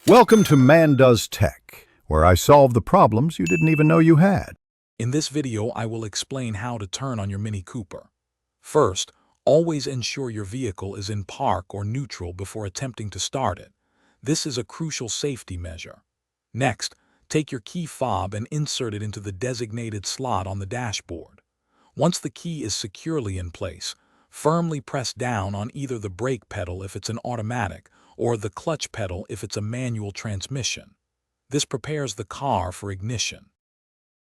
Welcome to Man Does Tech, where I solve the problems you didn't even know you had. In this video, I will explain how to turn on your Mini Cooper. First, always ensure your vehicle is in park or neutral before attempting to start it. This is a crucial safety measure. Next, take your key fob and insert it into the designated slot on the dashboard. Once the key is securely in place, firmly press down on either the brake pedal if it's an automatic or the clutch pedal if it's a manual transmission. This prepares the car for ignition.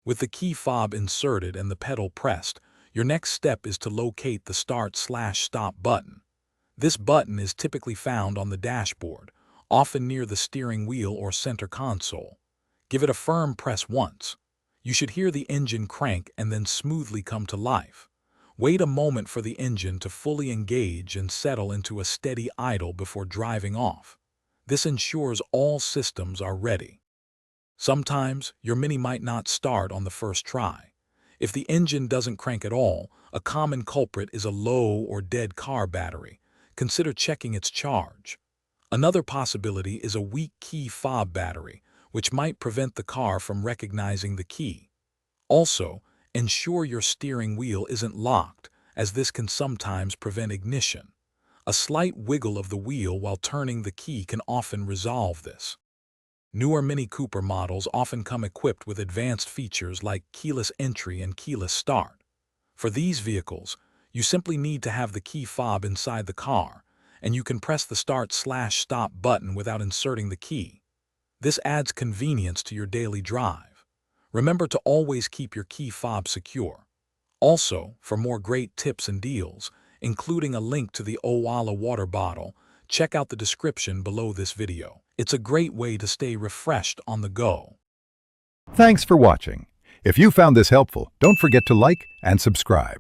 With the key fob inserted and the pedal pressed, your next step is to locate the Start/Stop button. This button is typically found on the dashboard, often near the steering wheel or center console. Give it a firm press once. You should hear the engine crank and then smoothly come to life. Wait a moment for the engine to fully engage and settle into a steady idle before driving off. This ensures all systems are ready. Sometimes, your Mini might not start on the first try. If the engine doesn't crank at all, a common culprit is a low or dead car battery. Consider checking its charge. Another possibility is a weak key fob battery, which might prevent the car from recognizing the key. Also, ensure your steering wheel isn't locked, as this can sometimes prevent ignition. A slight wiggle of the wheel while turning the key can often resolve this. Newer Mini Cooper models often come equipped with advanced features like keyless entry and keyless start. For these vehicles, you simply need to have the key fob inside the car, and you can press the Start/Stop button without inserting the key. This adds convenience to your daily drive. Remember to always keep your key fob secure. Also, for more great tips and deals, including a link to the Owala water bottle, check out the description below this video. It's a great way to stay refreshed on the go. Thanks for watching. If you found this helpful, don't forget to like and subscribe.